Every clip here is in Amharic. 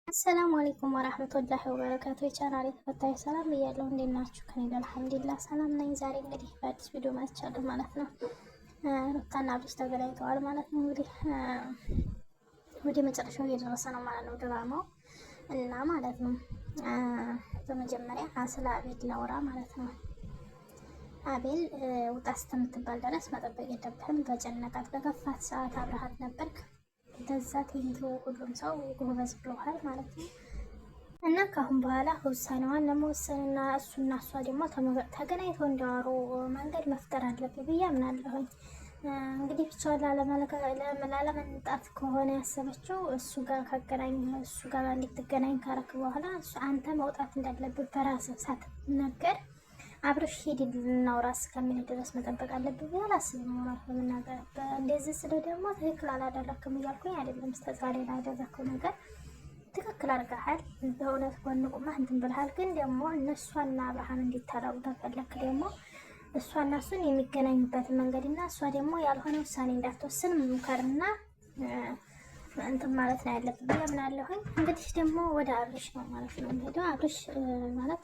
አሰላሙ አለይኩም ወራህመቱላሂ ወበረካቱ። የቻናሌ ተከታይ ሰላም ብያለሁ። እንዴት ናችሁ? ከኔ ጋር አልሐምዱሊላህ ሰላም ነኝ። ዛሬ እንግዲህ በአዲስ ቪዲዮ መጥቻለሁ ማለት ነው። ሩታና አብርሽ ተገናኝተዋል ማለት ነው። እንግዲህ ወደ መጨረሻው እየደረሰ ነው ማለት ነው ድራማው እና ማለት ነው። በመጀመሪያ ስለ አቤል ላውራ ማለት ነው። አቤል ውጣ እስከምትባል ድረስ መጠበቅ የለብህም። በጨነቃት በከፋት ሰዓት አብረሃት ነበርክ። በዛ ቴንኪው ሁሉም ሰው ጎበዝ ብለዋል ማለት ነው። እና ከአሁን በኋላ ውሳኔዋን ለመወሰንና እሱና እሷ ደግሞ ተገናኝተው እንዲያወሩ መንገድ መፍጠር አለብኝ ብዬ አምናለሁኝ። እንግዲህ ብቻዋን ላለመንጣት ከሆነ ያሰበችው እሱ ጋር ካገናኝ እሱ ጋር እንድትገናኝ ካረክ በኋላ አንተ መውጣት እንዳለብህ በራስህ ሳትናገር አብረሽ ሄድ ልናውራ እስከሚል ድረስ መጠበቅ አለብኝ ብዬ አላስብም። ነገር እንደዚህ ስለ ደግሞ ትክክል አላደረክም እያልኩኝ አይደለም። ዛሬ ላደረከው ነገር ትክክል አድርገሃል። በእውነት ጎን ቁመህ እንትን ብለሃል። ግን ደግሞ እነሷና አብርሃም እንዲታረቁ ተፈለክ ደግሞ እሷና እሱን የሚገናኙበትን መንገድና እሷ ደግሞ ያልሆነ ውሳኔ እንዳትወስን መምከርና እንትን ማለት ነው ያለብን ብዬ አምናለሁኝ። እንግዲህ ደግሞ ወደ አብርሽ ነው ማለት ነው የምሄደው። አብርሽ ማለት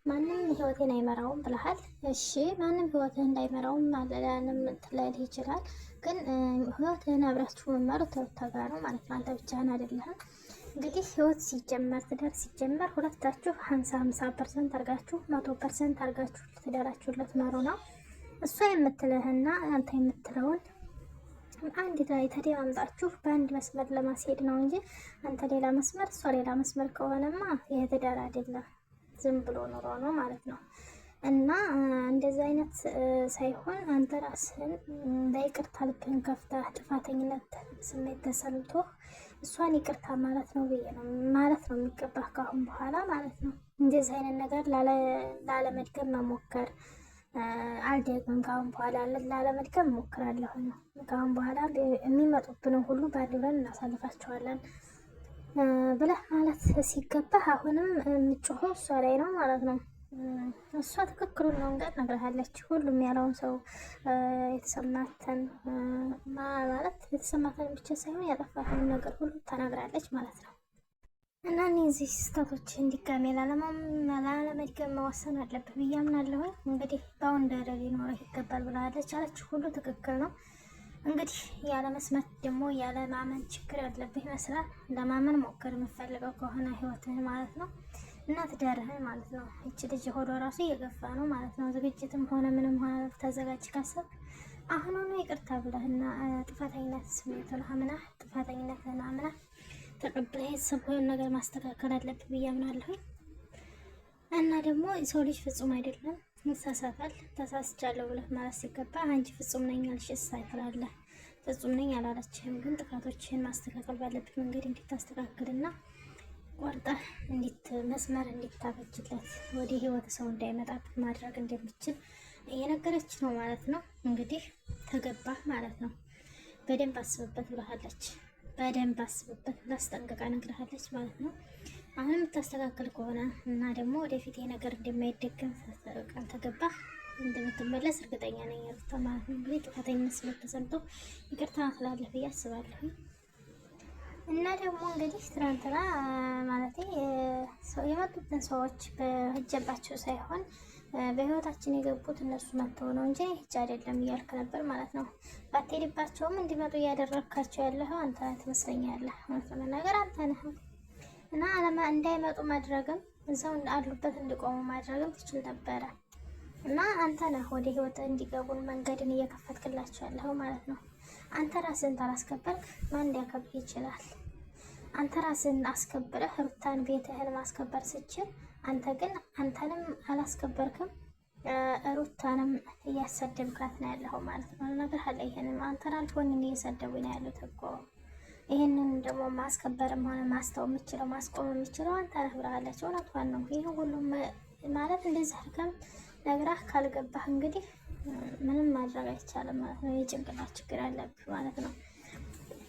ማንም ህይወቴን አይመራውም ብለሃል። እሺ ማንም ህይወትህን እንዳይመራውም ማለላንም ትላልህ ይችላል። ግን ህይወትህን አብራችሁ መማሩት ሩታ ጋር ነው ማለት ነው። አንተ ብቻህን አይደለህም። እንግዲህ ህይወት ሲጀመር ትዳር ሲጀመር ሁለታችሁ 50% አርጋችሁ 100% አርጋችሁ ትዳራችሁን ልትመሩ ነው። እሷ የምትልህና አንተ የምትለውን አንድ ላይ ተደማምጣችሁ በአንድ መስመር ለማስሄድ ነው እንጂ አንተ ሌላ መስመር እሷ ሌላ መስመር ከሆነማ ይሄ ትዳር አይደለም፣ ዝም ብሎ ኑሮ ነው ማለት ነው። እና እንደዚህ አይነት ሳይሆን አንተ ራስህን ለይቅርታ ልብህን ከፍተህ ጥፋተኝነት ስሜት ተሰምቶ እሷን ይቅርታ ማለት ነው ብዬ ነው ማለት ነው የሚገባህ ካሁን በኋላ ማለት ነው። እንደዚህ አይነት ነገር ላለመድገም መሞከር አልደግምም። ካሁን በኋላ ላለመድገም እሞክራለሁ ነው። ካሁን በኋላ የሚመጡብንን ሁሉ ባንድ ብለን እናሳልፋቸዋለን ብለህ ማለት ሲገባህ አሁንም የምትጮኸው እሷ ላይ ነው ማለት ነው። እሷ ትክክሉን መንገድ ነግረሃለች። ሁሉም ያለውን ሰው የተሰማተን ማለት የተሰማተን ብቻ ሳይሆን ያጠፋትን ነገር ሁሉ ተናግራለች ማለት ነው። እና እነዚህ ስህተቶች እንዲጋሜ ላለመድገም መወሰን አለብህ ብዬ አምናለሁ። እንግዲህ ባውንደሪ ሊኖርህ ይገባል ብላለች አለች። ሁሉ ትክክል ነው። እንግዲህ ያለ መስማት ደግሞ ያለ ማመን ችግር ያለብህ ይመስላል። ለማመን ሞክር የምፈልገው ከሆነ ህይወትህን ማለት ነው እና ትዳርህን ማለት ነው። እቺ ልጅ ሆዶ ራሱ እየገፋ ነው ማለት ነው። ዝግጅትም ሆነ ምንም ሆነ ተዘጋጅ ካሰብክ አሁኑኑ ይቅርታ ብለህና ጥፋተኝነት ስሜቱን አምነህ ጥፋተኝነትህን አምነህ ተቀብለህ የተሰበውን ነገር ማስተካከል አለብህ ብዬ አምናለሁ። እና ደግሞ ሰው ልጅ ፍጹም አይደለም፣ ይሳሳታል። ተሳስቻለሁ ብለህ ማለት ሲገባ አንቺ ፍጹም ነኝ አልሽ ትላለህ። ፍጹም ነኝ አላለችህም፣ ግን ጥፋቶችህን ማስተካከል ባለብህ መንገድ እንድታስተካክልና ቆርጠህ መስመር እንድታበጅለት ወደ ህይወት ሰው እንዳይመጣብህ ማድረግ እንደምችል እየነገረች ነው ማለት ነው። እንግዲህ ተገባህ ማለት ነው። በደንብ አስብበት ብለሃለች። በደንብ አስብበት ብላ አስጠንቅቃ ነግረሃለች ማለት ነው። አሁን የምታስተካክል ከሆነ እና ደግሞ ወደፊት ነገር እንደማይደገም ቃል ተገባህ እንደምትመለስ እርግጠኛ ነኝ ሩታ ማለት ነው። እንግዲህ ጥፋተኝነት ስሜት ተሰምቶ ይቅርታ ትላለህ ብዬ አስባለሁ። እና ደግሞ እንግዲህ ትናንትና ማለት የመጡትን ሰዎች በህጀባቸው ሳይሆን በህይወታችን የገቡት እነሱ መጥተው ነው እንጂ ሂጅ አይደለም እያልክ ነበር ማለት ነው። ባትሄድባቸውም እንዲመጡ እያደረግካቸው ያለኸው አንተ ትመስለኛለህ። ነገር አንተ ነህ እና እንዳይመጡ ማድረግም እዛው አሉበት እንዲቆሙ ማድረግም ትችል ነበረ። እና አንተ ነህ ወደ ህይወት እንዲገቡን መንገድን እየከፈትክላቸው ያለኸው ማለት ነው። አንተ ራስህን ታላስከበርክ ማን ሊያከብር ይችላል? አንተ ራስህን አስከብረህ ሩታን ቤትህን ማስከበር ስችል አንተ ግን አንተንም አላስከበርክም፣ ሩታንም እያሰደብካት ነው ያለኸው ማለት ነው። ነገር አለ ይሄንን አንተን አልፎን እየሰደቡ ነው ያሉት እኮ። ይሄንን ደግሞ ማስከበርም ሆነ ማስተው የምችለው ማስቆም የምችለው አንተ ነህ ብላለች። እውነቷን ነው። ይሄ ሁሉም ማለት እንደዚህ አድርገን ነግራህ ካልገባህ እንግዲህ ምንም ማድረግ አይቻልም ማለት ነው። የጭንቅላት ችግር አለብህ ማለት ነው።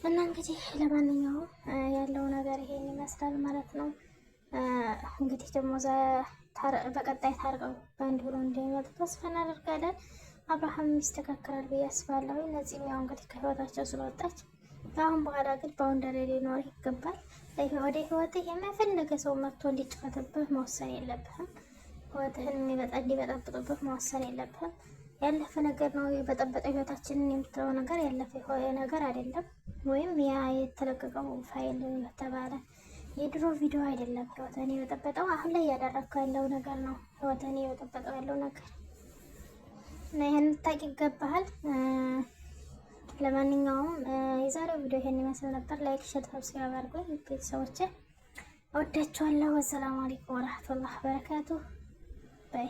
እና እንግዲህ ለማንኛውም ያለው ነገር ይሄን ይመስላል ማለት ነው። እንግዲህ ደግሞ በቀጣይ ታርቀው በአንድ ብሎ እንደሚመጡ ተስፋ እናደርጋለን። አብርሃም ይስተካከላል ብዬ አስባለሁ። እነዚህም ያው እንግዲህ ከህይወታቸው ስለወጣች ከአሁን በኋላ ግን ባውንደሪ ሊኖር ይገባል። ወደ ህይወትህ የማይፈልገ ሰው መጥቶ እንዲጫወትብህ መወሰን የለብህም። ህይወትህን እንዲበጠብጡብህ መወሰን የለብህም። ያለፈ ነገር ነው። የበጠበጠ ህይወታችንን የምትለው ነገር ያለፈ ነገር አይደለም። ወይም ያ የተለቀቀው ፋይል ተባለ የድሮ ቪዲዮ አይደለም። ህይወትን የበጠበጠው አሁን ላይ እያደረግከው ያለው ነገር ነው። ህይወትን የበጠበጠው ያለው ነገር እና ይህን ታውቂ ይገባሃል። ለማንኛውም የዛሬው ቪዲዮ ይሄን ይመስል ነበር። ላይክ፣ ሼር፣ ሰብስክራይብ አድርጉኝ ቤተሰቦቼ። እወዳችኋለሁ። ወሰላሙ አለይኩም ወራህመቱላሂ ወበረካቱሁ ባይ